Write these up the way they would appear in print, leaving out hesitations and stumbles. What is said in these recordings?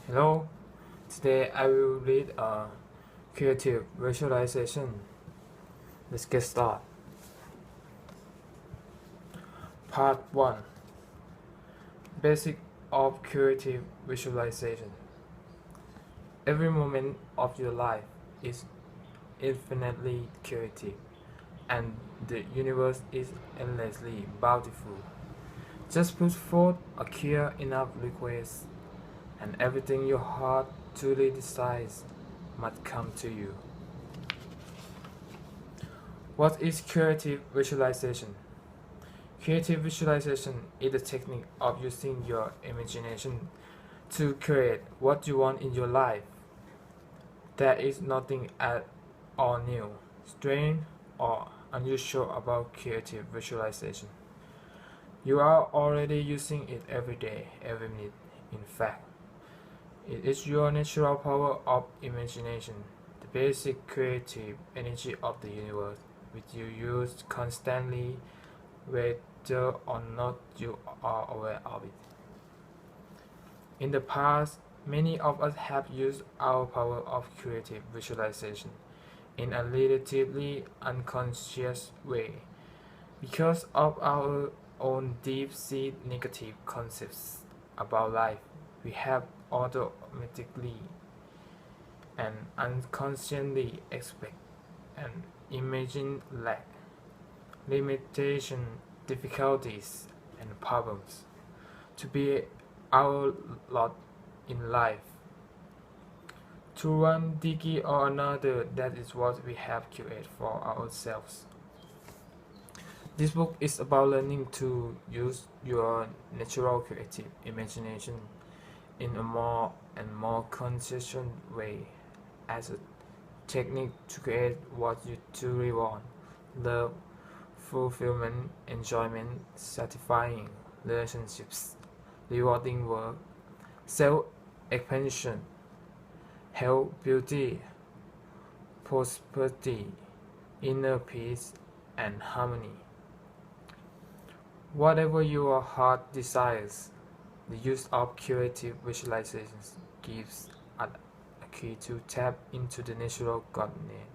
Hello, today I will read a creative visualization. Let's get started. Part 1. Basic of creative visualization. Every moment of your life is infinitely creative, and the universe is endlessly bountiful. Just put forth a clear enough request, and everything your heart truly desires must come to you. What is creative visualization? Creative visualization is the technique of using your imagination to create what you want in your life. There is nothing at all new, strange, or unusual about creative visualization. You are already using it every day, every minute. In fact, it is your natural power of imagination, the basic creative energy of the universe, which you use constantly whether or not you are aware of it. In the past, many of us have used our power of creative visualization in a relatively unconscious way because of our own deep-seated negative concepts about life. We have automatically and unconsciously expect and imagine lack, limitation, difficulties, and problems to be our lot in life. To one degree or another, that is what we have created for ourselves. This book is about learning to use your natural creative imagination in a more and more consistent way as a technique to create what you truly want: love, fulfillment, enjoyment, satisfying relationships, rewarding work, self-expansion, health, beauty, prosperity, inner peace, and harmony. Whatever your heart desires, the use of creative visualizations gives a key to tap into the natural goodness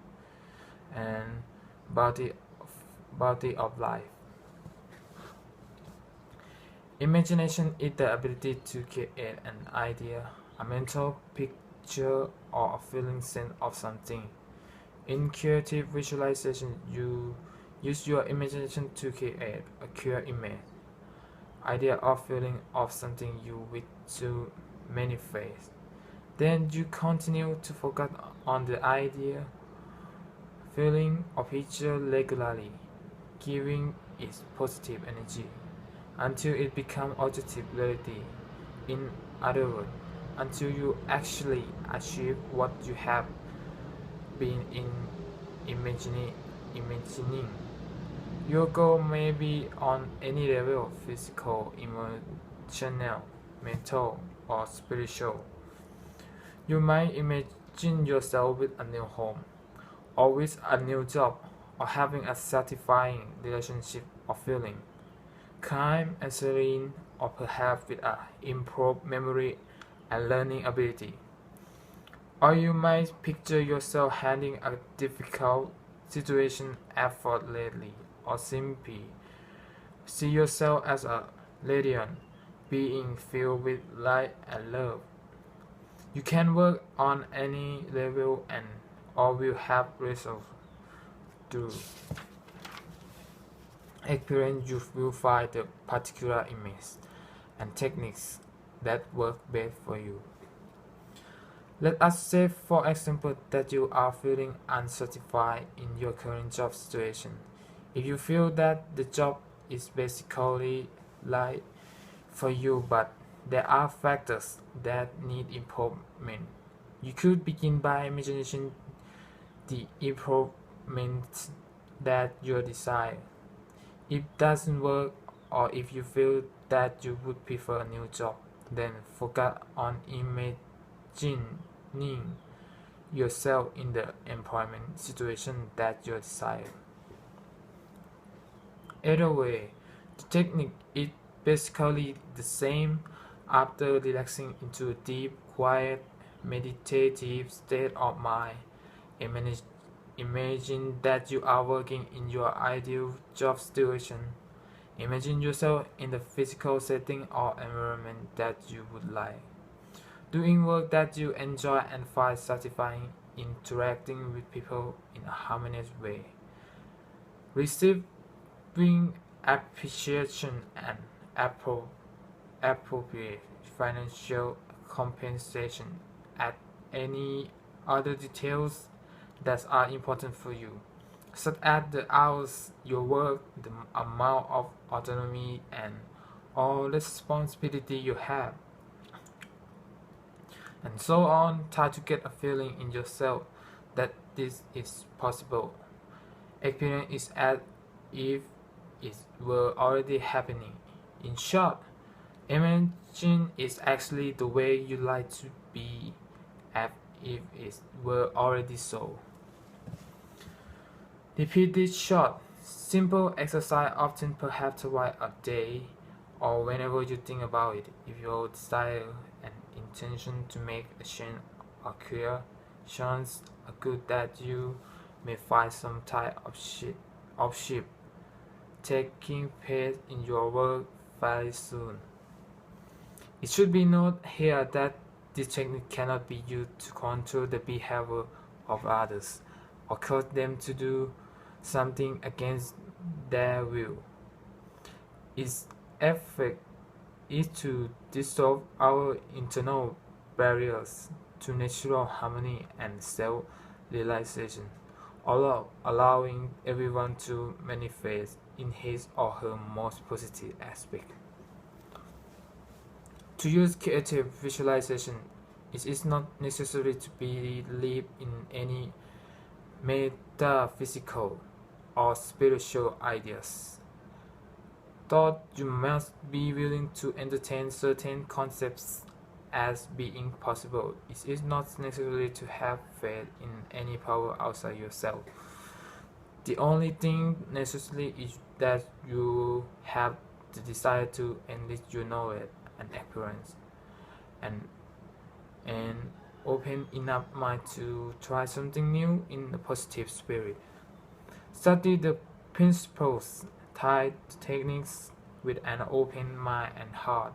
and body of life. Imagination is the ability to create an idea, a mental picture, or a feeling sense of something. In creative visualization, you use your imagination to create a clear image, idea, or feeling of something you wish to manifest. Then you continue to focus on the idea, feeling, or picture regularly, giving it positive energy until it becomes objective reality. In other words, until you actually achieve what you have been imagining. Your goal may be on any level: physical, emotional, mental, or spiritual. You might imagine yourself with a new home, or with a new job, or having a satisfying relationship or feeling, calm and serene, or perhaps with a improved memory and learning ability. Or you might picture yourself handling a difficult situation effortlessly, or simply see yourself as a radiant being filled with light and love. You can work on any level and all will have results. To experience, you will find the particular image and techniques that work best for you. Let us say, for example, that you are feeling unsatisfied in your current job situation. If you feel that the job is basically right for you, but there are factors that need improvement, you could begin by imagining the improvements that you desire. If it doesn't work, or if you feel that you would prefer a new job, then focus on imagining yourself in the employment situation that you desire. Either way, the technique is basically the same. After relaxing into a deep, quiet, meditative state of mind, imagine that you are working in your ideal job situation. Imagine yourself in the physical setting or environment that you would like, doing work that you enjoy and find satisfying, interacting with people in a harmonious way, receiving appreciation and appropriate financial compensation at any other details that are important for you, such as the hours you work, the amount of autonomy and all responsibility you have, and so on. Try to get a feeling in yourself that this is possible. Experience is as if it were already happening. In short, imagine is actually the way you like to be as if it were already so. Repeat this short, simple exercise often, perhaps twice a day or whenever you think about it. If your desire and intention to make a change are clear, chances are good that you may find some type of shift taking place in your work very soon. It should be noted here that this technique cannot be used to control the behavior of others or cause them to do something against their will. Its effect is to dissolve our internal barriers to natural harmony and self-realization, allowing everyone to manifest in his or her most positive aspect. To use creative visualization, it is not necessary to believe in any metaphysical or spiritual ideas. Thought you must be willing to entertain certain concepts as being possible. It is not necessary to have faith in any power outside yourself. The only thing necessary is that you have the desire to enrich your knowledge and experience, and an open enough mind to try something new in a positive spirit. Study the principles, try the techniques with an open mind and heart,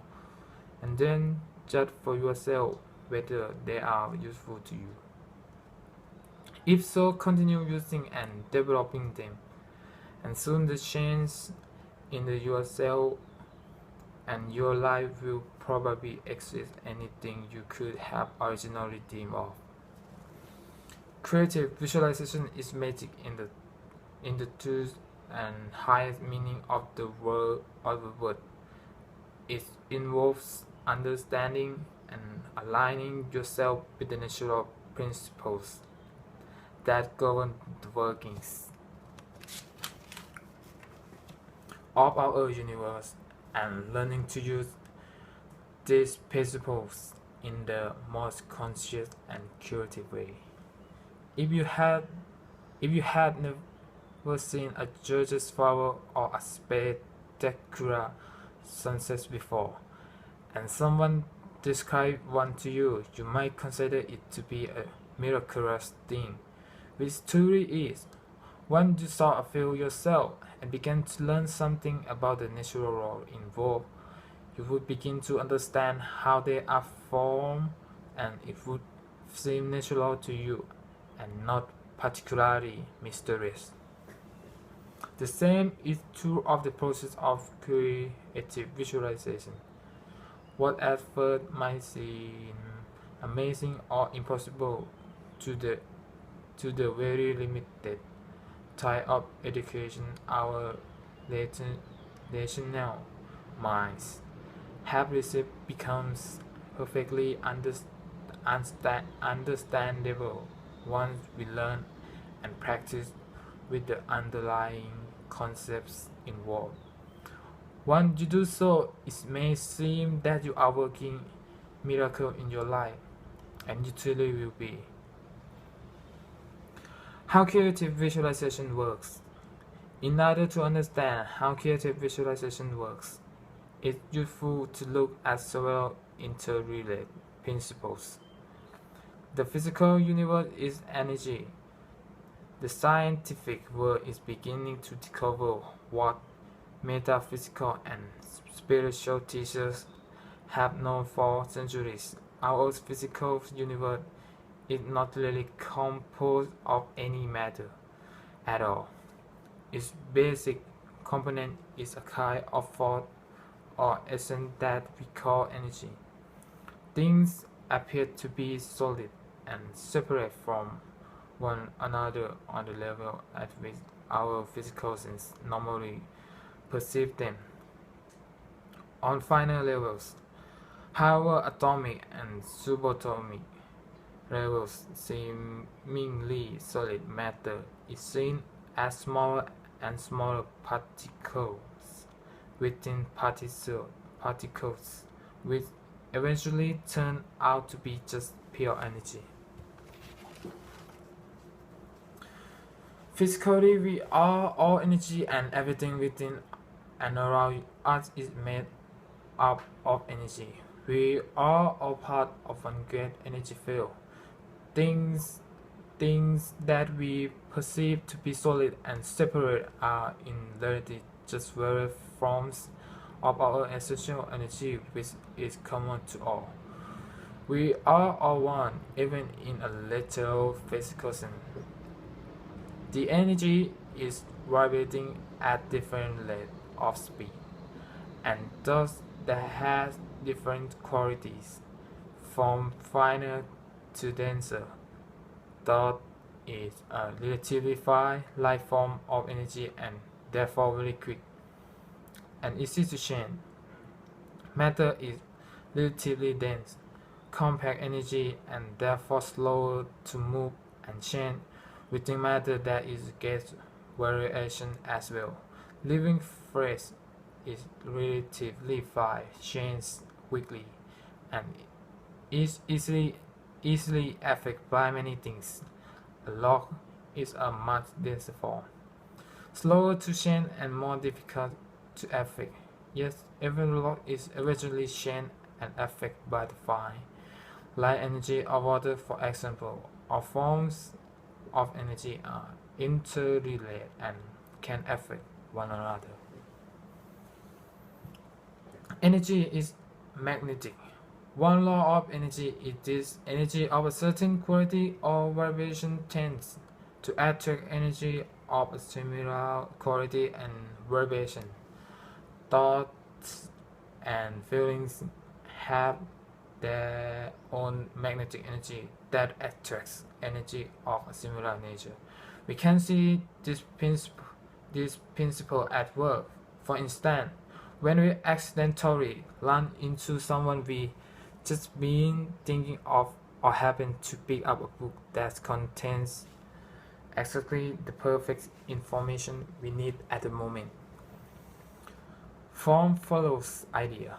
and then judge for yourself whether they are useful to you. If so, continue using and developing them, and soon the change in yourself and your life will probably exceed anything you could have originally dreamed of. Creative visualization is magic in the truth and highest meaning of the word. It involves understanding and aligning yourself with the natural principles that govern the workings of our universe, and learning to use these principles in the most conscious and creative way. If you had never seen a gorgeous flower or a spectacular sunset before, and someone described one to you, you might consider it to be a miraculous thing, which truly is. Once you saw a field yourself and began to learn something about the natural world involved, you would begin to understand how they are formed, and it would seem natural to you and not particularly mysterious. The same is true of the process of creative visualization. What at first might seem amazing or impossible to the very limited type of education our rational minds have received becomes perfectly understandable once we learn and practice with the underlying concepts involved. Once you do so, it may seem that you are working miracle in your life, and you truly will be. How creative visualization works. In order to understand how creative visualization works, it's useful to look at several interrelated principles. The physical universe is energy. The scientific world is beginning to discover what metaphysical and spiritual teachers have known for centuries. Our physical universe is not really composed of any matter at all. Its basic component is a kind of force or essence that we call energy. Things appear to be solid and separate from one another on the level at which our physical sense normally perceive them. On finer levels, however, atomic and subatomic levels, seemingly solid matter is seen as smaller and smaller particles within particles, which eventually turn out to be just pure energy. Physically, we are all energy, and everything within and around us is made up of energy. We are all part of one great energy field. Things things that we perceive to be solid and separate are in reality just various forms of our essential energy which is common to all. We are all one, even in a literal physical sense. The energy is vibrating at different rates of speed, and thus that has different qualities, from finer to denser. Thought is a relatively fine light form of energy and therefore very quick and easy to change. Matter is relatively dense, compact energy and therefore slower to move and change. Within matter there is gas variation as well. Living phase is relatively fine, changes quickly, and is easily affected by many things. A log is a much denser form, slower to change and more difficult to affect. Yes, every log is eventually changed and affected by the fine light energy of water, for example. All forms of energy are interrelated and can affect one another. Energy is magnetic. One law of energy is this: energy of a certain quality or vibration tends to attract energy of a similar quality and vibration. Thoughts and feelings have their own magnetic energy that attracts energy of a similar nature. We can see this principle at work. For instance, when we accidentally run into someone we just been thinking of, or happen to pick up a book that contains exactly the perfect information we need at the moment. Form follows idea.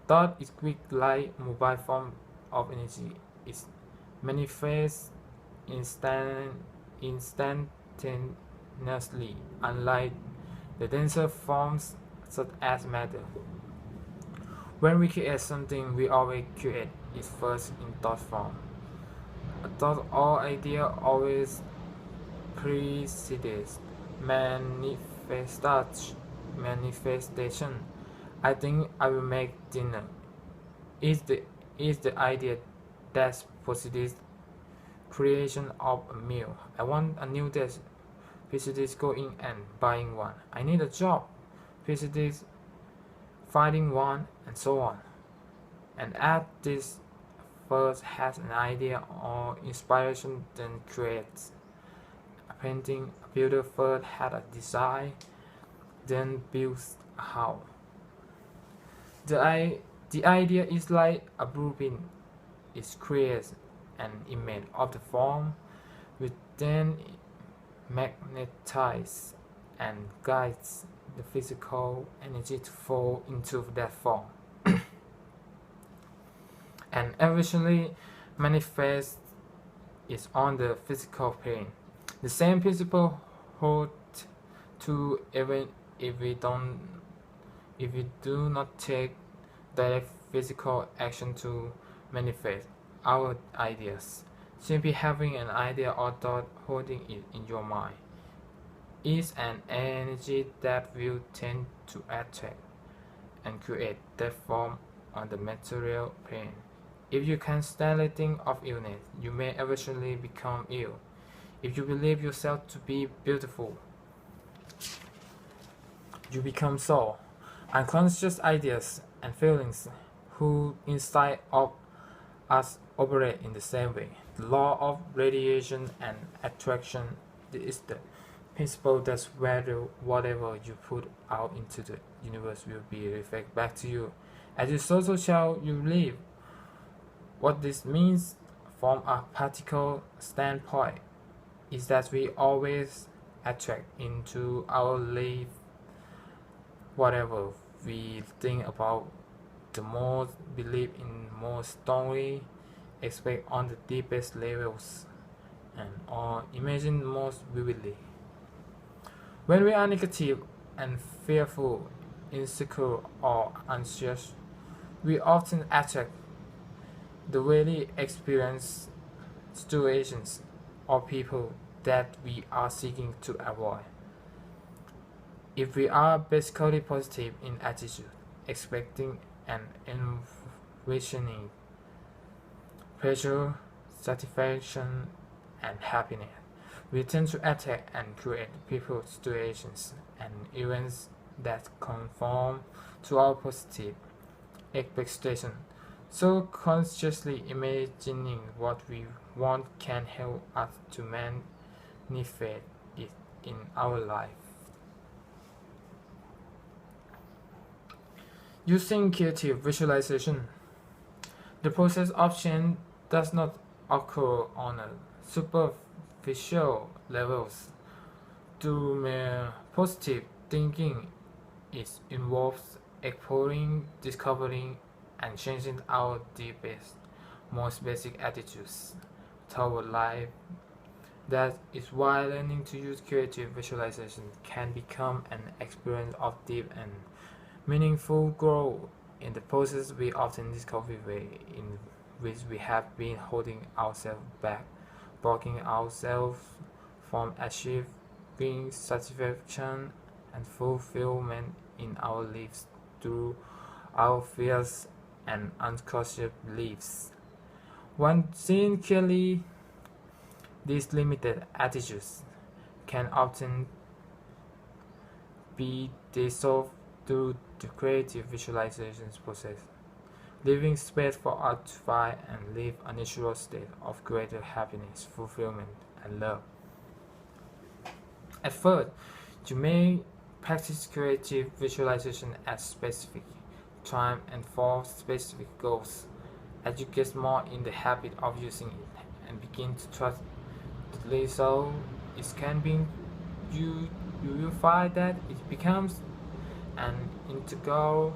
Thought is quick like mobile form of energy. It manifests instantaneously, unlike the denser forms such as matter. When we create something, we always create it first in thought form. A thought or idea always precedes manifestation. I think I will make dinner. Is the idea that precedes creation of a meal. I want a new desk. Precedes going and buying one. I need a job. Precedes finding one, and so on. And at this first has an idea or inspiration, then creates a painting. A builder first had a design, then builds a house. The idea is like a blueprint. It creates an image of the form, which then magnetizes and guides the physical energy to fall into that form and eventually manifest is on the physical plane. The same principle holds true even if we do not take direct physical action to manifest our ideas. Simply having an idea or thought, holding it in your mind, is an energy that will tend to attract and create that form on the material plane. If you constantly think of illness, you may eventually become ill. If you believe yourself to be beautiful, you become so. Unconscious ideas and feelings who inside of us operate in the same way. The law of radiation and attraction is the principle that whatever you put out into the universe will be reflected back to you. As you sow, so shall you live. What this means from a practical standpoint is that we always attract into our life whatever we think about, the more believe in more strongly, expect on the deepest levels, and or imagine most vividly. When we are negative and fearful, insecure, or anxious, we often attract the really experience situations or people that we are seeking to avoid. If we are basically positive in attitude, expecting and envisioning pleasure, satisfaction, and happiness, we tend to attract and create people, situations, and events that conform to our positive expectation. So consciously imagining what we want can help us to manifest it in our life. Using creative visualization, the process of change does not occur on a superficial levels. Through mere positive thinking, it involves exploring, discovering, and changing our deepest, most basic attitudes toward life. That is why learning to use creative visualization can become an experience of deep and meaningful growth. In the process, we often discover ways in which we have been holding ourselves back, blocking ourselves from achieving satisfaction and fulfillment in our lives through our fears and unconscious beliefs. When seen clearly, these limited attitudes can often be dissolved through the creative visualization process, leaving space for us to find and live a natural state of greater happiness, fulfillment, and love. At first, you may practice creative visualization at specific time and for specific goals. As you get more in the habit of using it and begin to trust the result it can be, you will find that it becomes an integral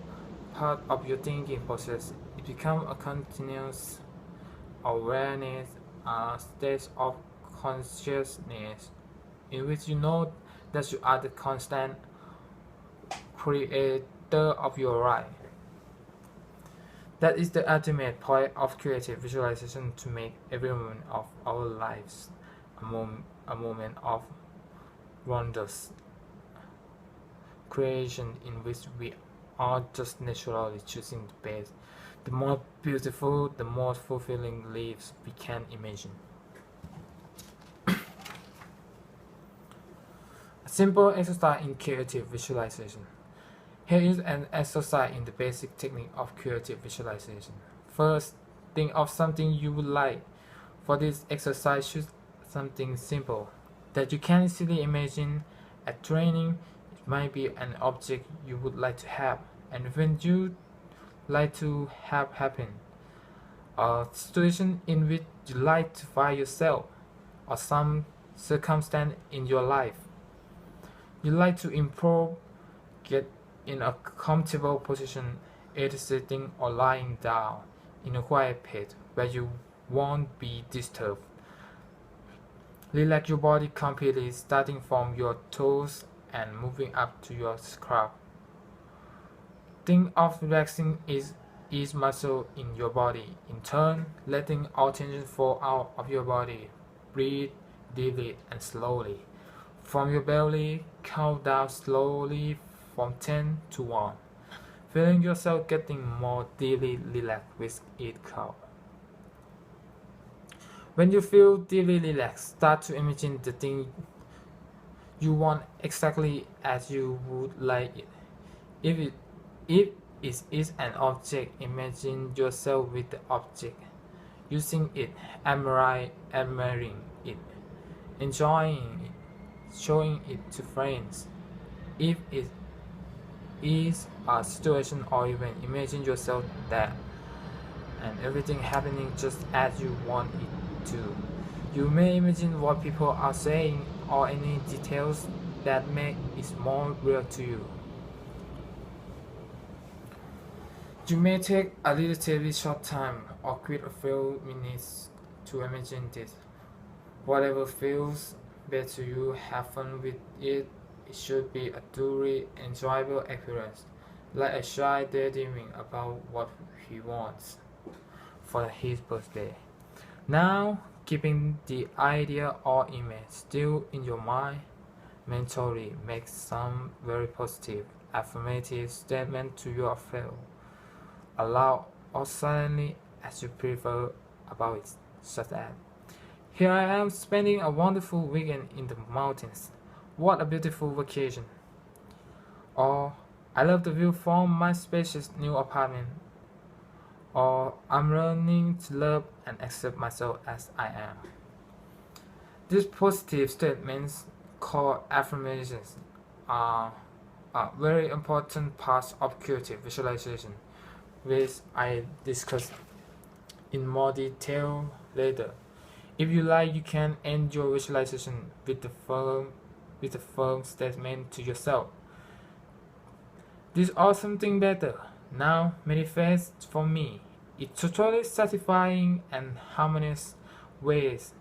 part of your thinking process. It becomes a continuous awareness, a state of consciousness in which you know that you are the constant creator of your life. That is the ultimate point of creative visualization, to make every moment of our lives a moment of wondrous creation in which we are just naturally choosing the best, the most beautiful, the most fulfilling lives we can imagine. A simple exercise in creative visualization. Here is an exercise in the basic technique of creative visualization. First, think of something you would like. For this exercise, choose something simple that you can easily imagine. At training, it might be an object you would like to have, an event you like to have happen, a situation in which you like to find yourself, or some circumstance in your life you like to improve. Get in a comfortable position, either sitting or lying down in a quiet place where you won't be disturbed. Relax your body completely, starting from your toes and moving up to your scalp. Think of relaxing it each muscle in your body. In turn, letting all tension fall out of your body. Breathe deeply and slowly. From your belly, count down slowly from 10 to 1. Feeling yourself getting more deeply relaxed with each count. When you feel deeply relaxed, start to imagine the thing you want exactly as you would like it. If it is an object, imagine yourself with the object, using it, admiring it, enjoying it, showing it to friends. If it is a situation or event, imagine yourself there and everything happening just as you want it to. You may imagine what people are saying or any details that make it more real to you. You may take a relatively short time or quit a few minutes to imagine this. Whatever feels better to you, have fun with it. It should be a truly enjoyable experience, like a child daydreaming about what he wants for his birthday. Now, keeping the idea or image still in your mind, mentally make some very positive, affirmative statement to yourself, aloud or silently as you prefer, about it, such as, "Here I am spending a wonderful weekend in the mountains. What a beautiful vacation." Or, "I love the view from my spacious new apartment." Or, "I'm learning to love and accept myself as I am." These positive statements, called affirmations, are a very important part of creative visualization, which I discuss in more detail later. If you like, you can end your visualization with the firm statement to yourself: "This awesome thing better now manifests for me. It's totally satisfying and harmonious ways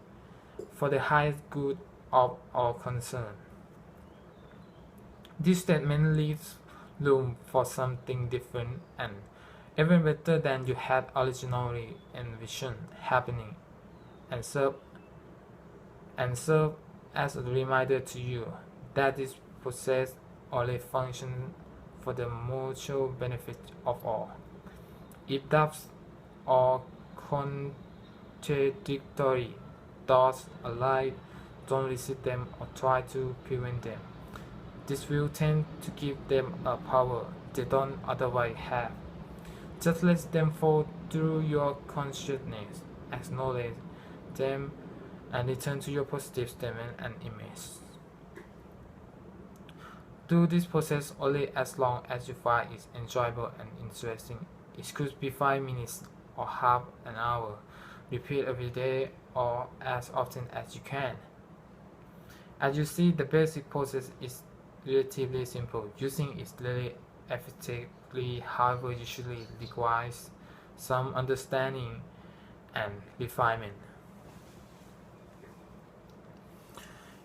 for the highest good of all concerned." This statement leaves room for something different and even better than you had originally envisioned happening, and serve as a reminder to you that this process only functions for the mutual benefit of all. If doubts or contradictory thoughts arise, don't resist them or try to prevent them. This will tend to give them a power they don't otherwise have. Just let them fall through your consciousness, acknowledge them, and return to your positive statement and image. Do this process only as long as you find it enjoyable and interesting. It could be 5 minutes or half an hour. Repeat every day or as often as you can. As you see, the basic process is relatively simple. Using it really effectively, however, usually requires some understanding and refinement.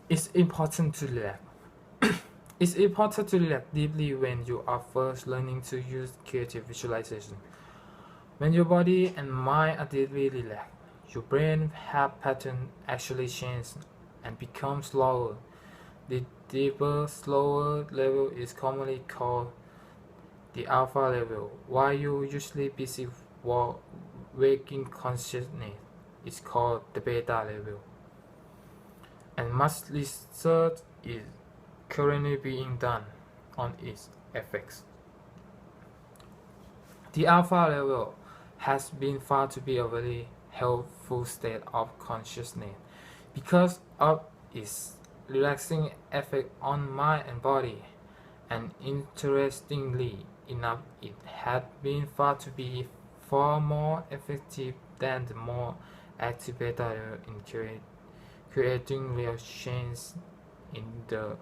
It's important to relax. It's important to relax deeply when you are first learning to use creative visualization. When your body and mind are deeply relaxed, your brain pattern actually changes and becomes slower. The deeper, slower level is commonly called the alpha level, while you usually busy waking consciousness is called the beta level. And much research is currently being done on its effects. The alpha level has been found to be a very helpful state of consciousness because of its relaxing effect on mind and body, and interestingly enough, it had been found to be far more effective than the more active beta level in creating real change in the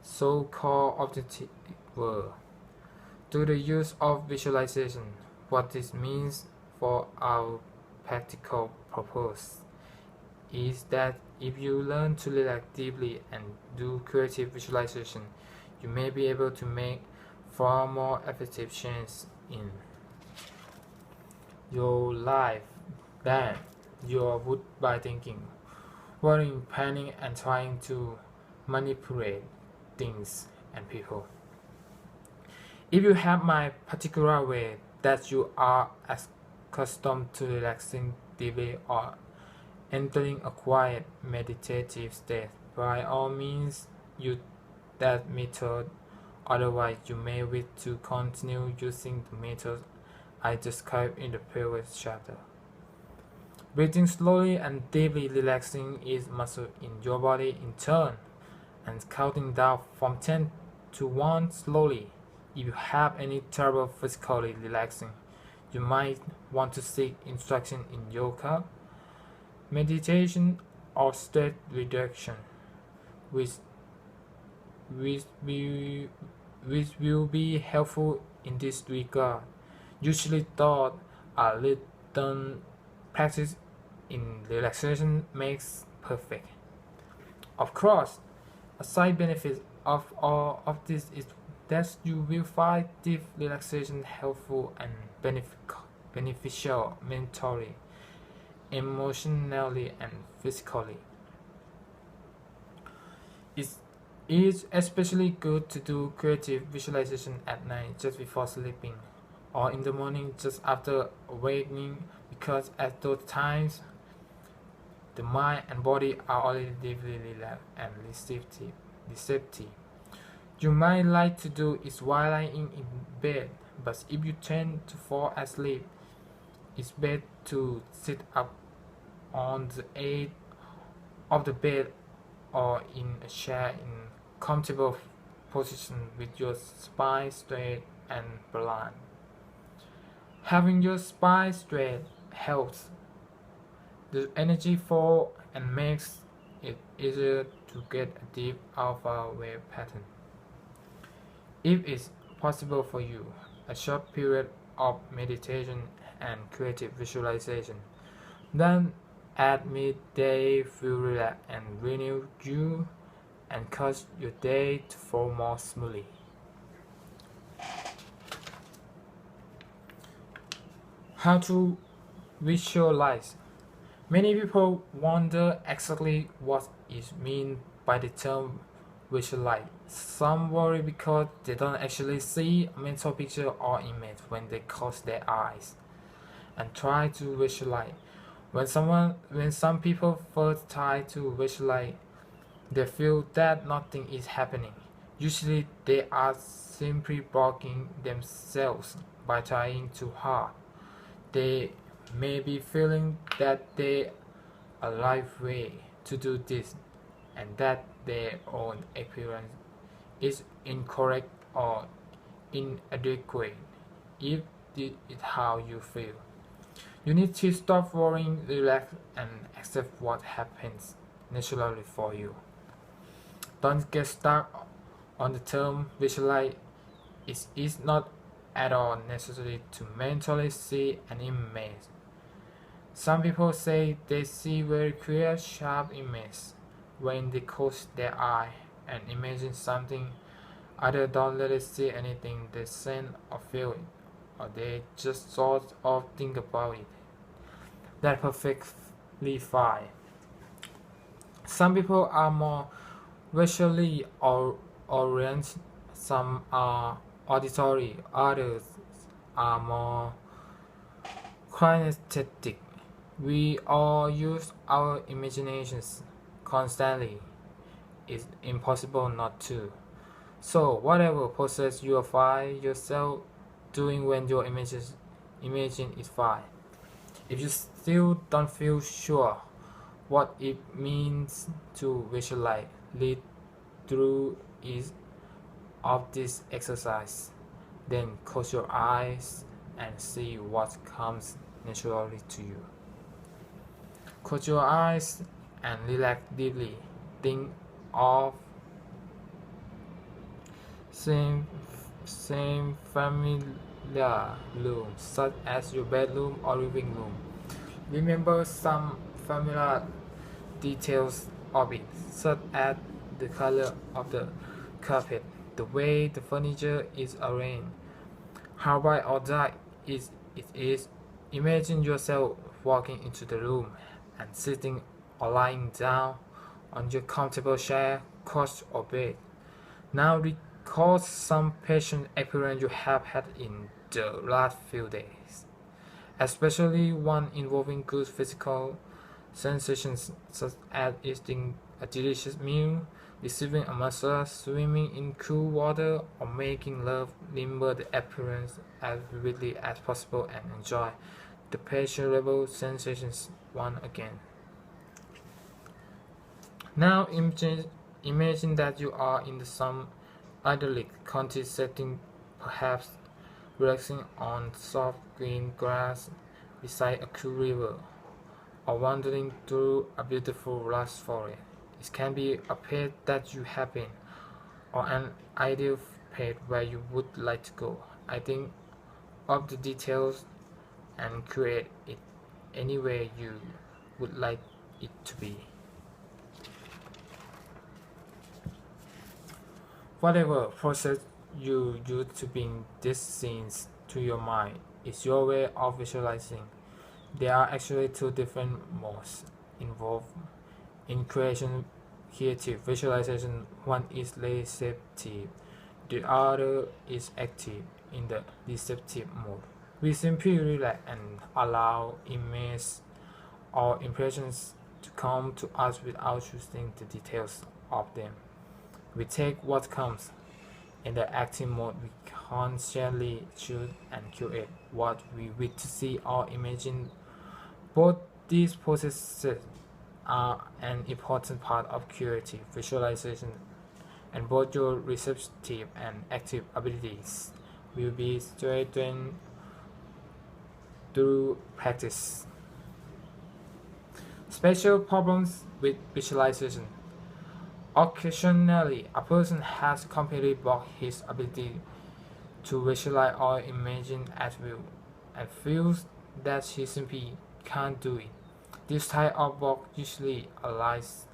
so-called objective world. To the use of visualization, what this means for our practical purpose is that if you learn to relax deeply and do creative visualization, you may be able to make far more effective change in your life than you would by thinking, worrying, planning, and trying to manipulate things and people. If you have my particular way that you are accustomed to relaxing deeply or entering a quiet meditative state, by all means use that method. Otherwise, you may wish to continue using the method I described in the previous chapter. Breathing slowly and deeply relaxing each muscle in your body in turn, and counting down from 10 to 1 slowly. If you have any trouble physically relaxing, you might want to seek instruction in yoga, meditation, or stress reduction, which, which, which will be helpful in this regard. Usually thought a little practice in relaxation makes perfect. Of course, a side benefit of all of this is that you will find deep relaxation helpful and beneficial mentally, emotionally, and physically. It is especially good to do creative visualization at night just before sleeping or in the morning just after awakening, because at those times the mind and body are already deeply relaxed and receptive. You might like to do it while lying in bed, but if you tend to fall asleep, it's best to sit up on the edge of the bed or in a chair in comfortable position with your spine straight and balanced. Having your spine straight helps the energy flow and makes it easier to get a deep alpha wave pattern. If it's possible for you, a short period of meditation and creative visualization, then at midday will relax and renew you and cause your day to flow more smoothly. How to visualize? Many people wonder exactly what is meant by the term visualize. Some worry because they don't actually see a mental picture or image when they close their eyes and try to visualize. When some people first try to visualize, they feel that nothing is happening. Usually they are simply blocking themselves by trying too hard. They may be feeling that they are a right way to do this and that their own appearance is incorrect or inadequate. If this is how you feel, you need to stop worrying, relax, and accept what happens naturally for you. Don't get stuck on the term visualize. It is not at all necessary to mentally see an image. Some people say they see very clear, sharp images when they close their eye and imagine something. Others don't really see anything, they sense or feel it, or they just sort of think about it. That's perfectly fine. Some people are more visually oriented, some are auditory, others are more kinesthetic. We all use our imaginations constantly. It's impossible not to. So whatever process you find yourself doing when your imagine is fine. If you still don't feel sure what it means to visualize, lead through each of this exercise. Then close your eyes and see what comes naturally to you. Close your eyes and relax deeply. Think of same familiar room, such as your bedroom or living room. Remember some familiar details of it, such as the color of the carpet, the way the furniture is arranged, how bright or dark it is, Imagine yourself walking into the room and sitting or lying down on your comfortable chair, couch, or bed. Now recall some patient experience you have had in the last few days, especially one involving good physical sensations such as eating a delicious meal, receiving a massage, swimming in cool water, or making love. Remember the appearance as vividly as possible and enjoy the pleasurable sensations once again. Now imagine that you are in some idyllic country setting, perhaps relaxing on soft green grass beside a cool river, or wandering through a beautiful lush forest. It can be a place that you have been, or an ideal place where you would like to go. I think of the details and create it any way you would like it to be. Whatever process you use to bring these scenes to your mind is your way of visualizing. There are actually two different modes involved in creative visualization. One is receptive, the other is active. In the receptive mode, we simply relax and allow images or impressions to come to us without choosing the details of them. We take what comes. In the active mode, we consciously choose and curate what we wish to see or imagine. Both these processes are an important part of creative visualization, and both your receptive and active abilities will be strengthened through practice. Special problems with visualization. Occasionally, a person has completely blocked his ability to visualize or imagine at will, and feels that he simply can't do it. This type of block usually arises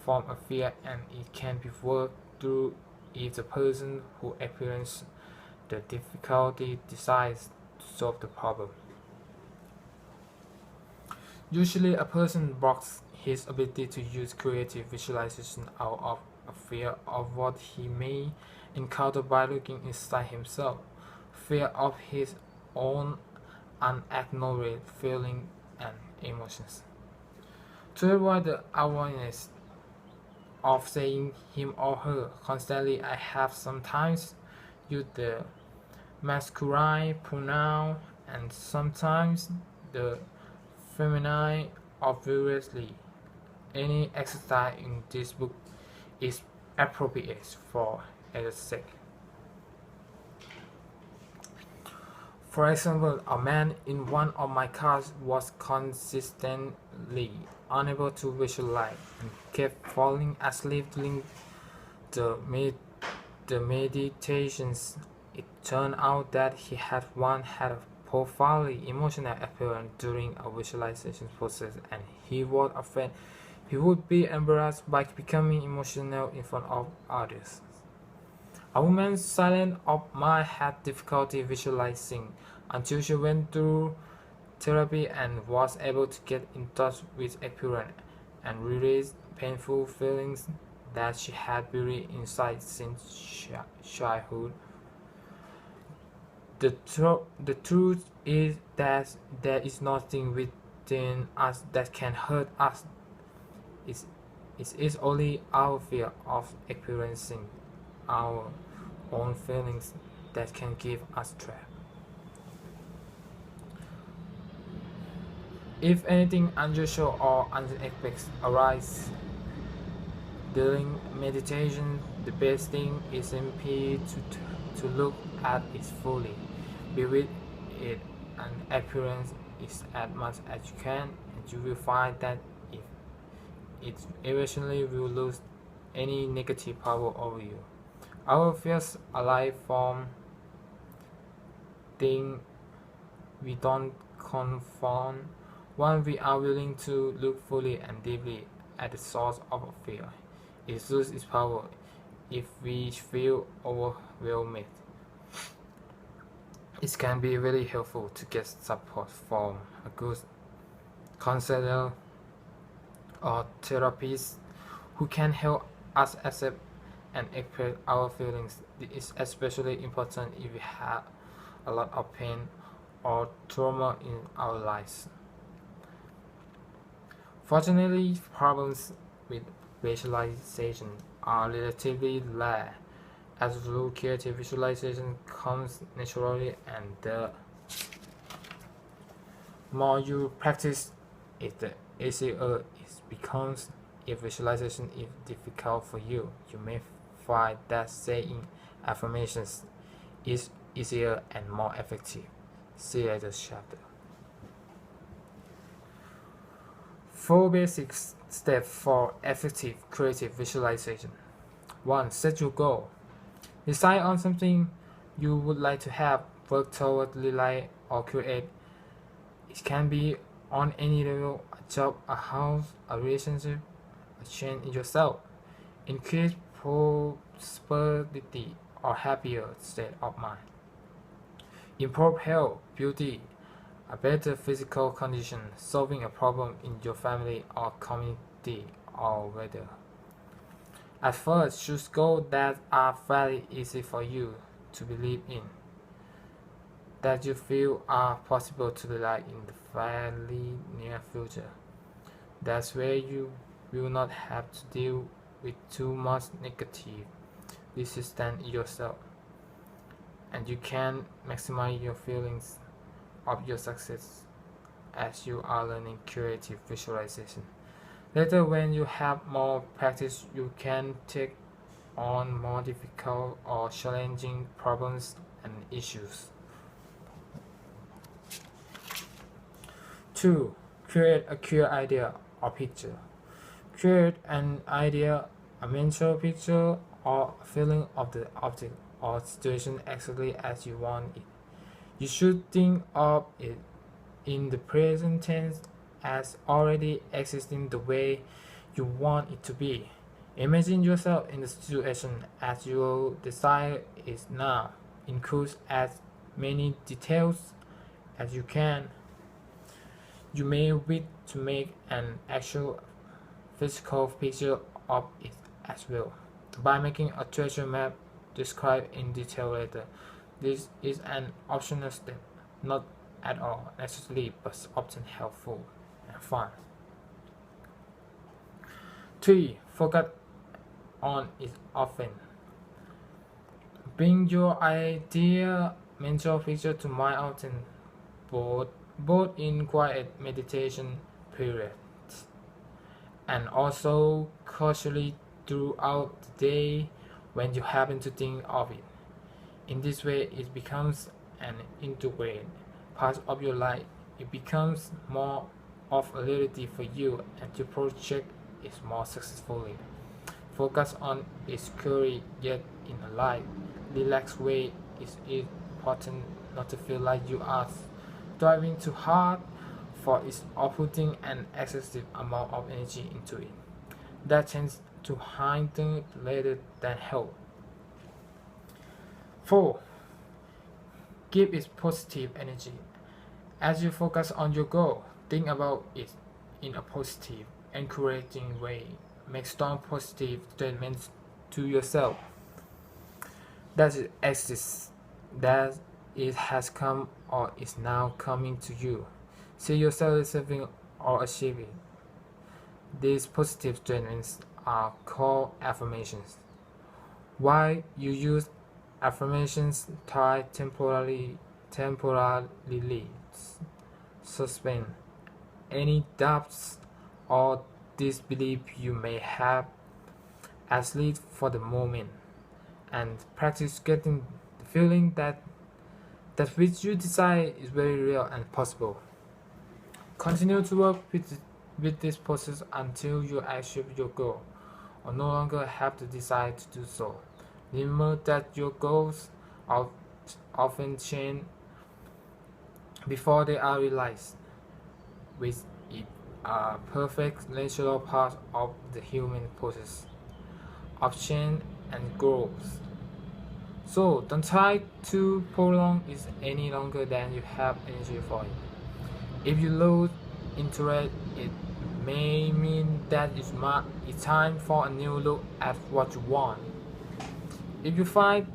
from a fear, and it can be worked through if the person who experiences the difficulty decides to solve the problem. Usually, a person blocks his ability to use creative visualization out of a fear of what he may encounter by looking inside himself, fear of his own unacknowledged feelings and emotions. To avoid the awareness of saying him or her constantly, I have sometimes used the masculine pronoun and sometimes the feminine obviously. Any exercise in this book is appropriate for its sake. For example, a man in one of my cars was consistently unable to visualize and kept falling asleep during the, the meditations. It turned out that he had a profoundly emotional experience during a visualization process, and he was afraid he would be embarrassed by becoming emotional in front of others. A woman silent of mind had difficulty visualizing until she went through therapy and was able to get in touch with experience and release painful feelings that she had buried inside since childhood. The truth is that there is nothing within us that can hurt us. It is only our fear of experiencing our own feelings that can give us trapped. If anything unusual or unexpected arises during meditation, the best thing is simply to look at it fully, be with it, and experience it as much as you can, and you will find that it eventually will lose any negative power over you. Our fears arise from things we don't confront. When we are willing to look fully and deeply at the source of a fear, it loses its power. If we feel overwhelmed, It can be really helpful to get support from a good counselor or therapist who can help us accept and express our feelings. This is especially important if we have a lot of pain or trauma in our lives. Fortunately, problems with visualization are relatively rare, as through creative visualization comes naturally, and the more you practice it, the easier it becomes. If visualization is difficult for you, you may find that saying affirmations is easier and more effective. See later chapter. 4 basic steps for effective creative visualization. 1. Set your goal. Decide on something you would like to have, work toward, realize, or create. It can be on any level: a job, a house, a relationship, a change in yourself, increase prosperity, or happier state of mind. Improve health, beauty, a better physical condition, solving a problem in your family or community, or whether. At first, choose goals that are fairly easy for you to believe in, that you feel are possible to realize in the fairly near future. That's where you will not have to deal with too much negative resistance yourself, and you can maximize your feelings of your success as you are learning creative visualization. Later, when you have more practice, you can take on more difficult or challenging problems and issues. 2. Create a clear idea or picture. Create an idea, a mental picture, or a feeling of the object or situation exactly as you want it. You should think of it in the present tense as already existing the way you want it to be. Imagine yourself in the situation as your desire is now. Include as many details as you can. You may wish to make an actual physical picture of it as well, by making a treasure map described in detail later. This is an optional step, not at all necessary, but often helpful and fun. 3. Focus on it often. Bring your idea mental picture to mind often, both in quiet meditation periods and also casually throughout the day when you happen to think of it. In this way, it becomes an integrated part of your life. It becomes more of a reality for you, and your project is more successfully. Focus on its query, yet in a light, relaxed way. It's important not to feel like you are striving too hard, for it's outputting an excessive amount of energy into it. That tends to hinder rather than help. 4. Give it positive energy. As you focus on your goal, think about it in a positive, encouraging way. Make strong positive statements to yourself that it exists, that it has come or is now coming to you. See yourself receiving or achieving. These positive statements are called affirmations. Why you use affirmations? Try temporarily suspend any doubts or disbelief you may have, at least for the moment, and practice getting the feeling that which you desire is very real and possible. Continue to work with this process until you achieve your goal, or no longer have the desire to do so. Remember that your goals often change before they are realized, which is a perfect natural part of the human process of change and growth. So don't try to prolong it any longer than you have energy for it. If you lose interest, it may mean that it's time for a new look at what you want. If you find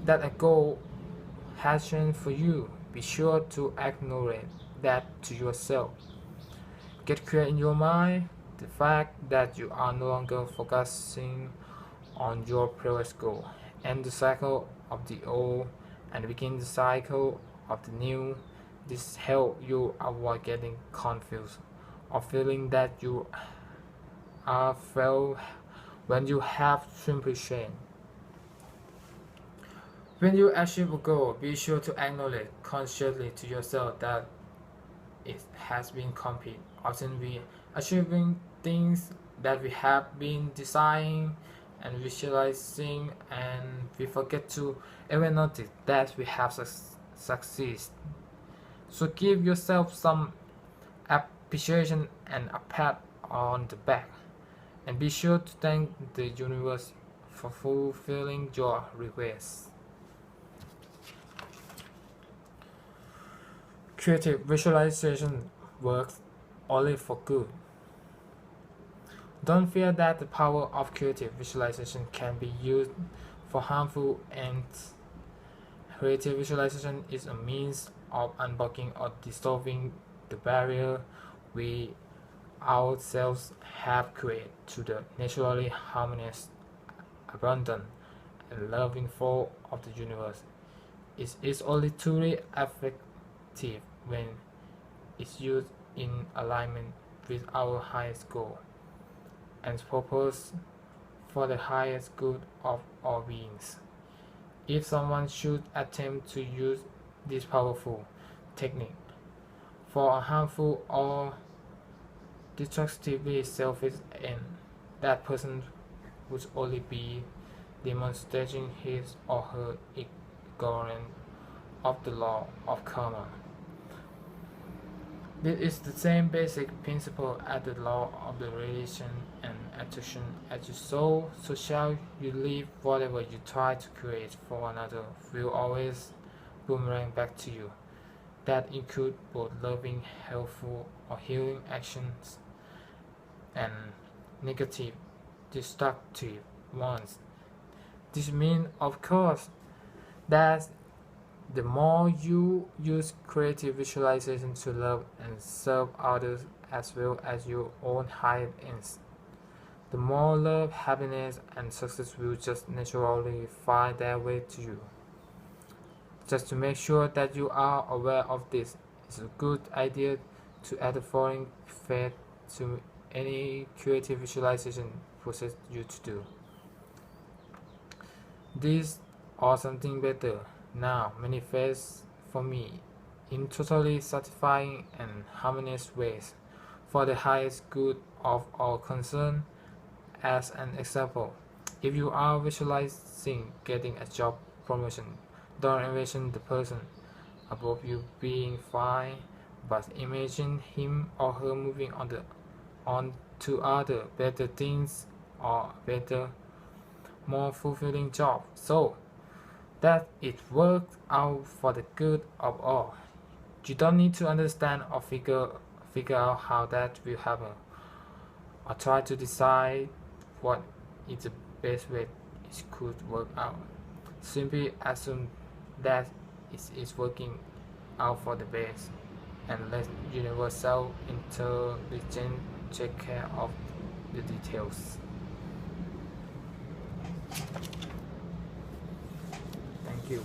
that a goal has changed for you, be sure to acknowledge that to yourself. Get clear in your mind the fact that you are no longer focusing on your previous goal. End the cycle of the old and begin the cycle of the new. This helps you avoid getting confused or feeling that you are failed when you have simply changed. When you achieve a goal, be sure to acknowledge consciously to yourself that it has been complete. Often we achieving things that we have been designing and visualizing, and we forget to even notice that we have succeeded. So give yourself some appreciation and a pat on the back, and be sure to thank the universe for fulfilling your requests. Creative visualization works only for good. Don't fear that the power of creative visualization can be used for harmful ends. Creative visualization is a means of unblocking or dissolving the barrier we ourselves have created to the naturally harmonious, abundant, and loving flow of the universe. It is only truly effective when it's used in alignment with our highest goal and purpose for the highest good of all beings. If someone should attempt to use this powerful technique for a harmful or destructively selfish end, that person would only be demonstrating his or her ignorance of the law of karma. This is the same basic principle as the law of the relation and attraction. As you sow, so shall you live. Whatever you try to create for another will always boomerang back to you. That include both loving, helpful, or healing actions and negative, destructive ones. This means, of course, that the more you use creative visualization to love and serve others as well as your own higher ends, the more love, happiness, and success will just naturally find their way to you. Just to make sure that you are aware of this, it's a good idea to add the following fact to any creative visualization process you to do. This or something better now manifests for me in totally satisfying and harmonious ways for the highest good of all concerned. As an example, if you are visualizing getting a job promotion, don't envision the person above you being fine, but imagine him or her moving on to other better things or better, more fulfilling job, so that it works out for the good of all. You don't need to understand or figure out how that will happen, or try to decide what is the best way it could work out. Simply assume that it is working out for the best, and let universal intelligence take care of the details. Thank you.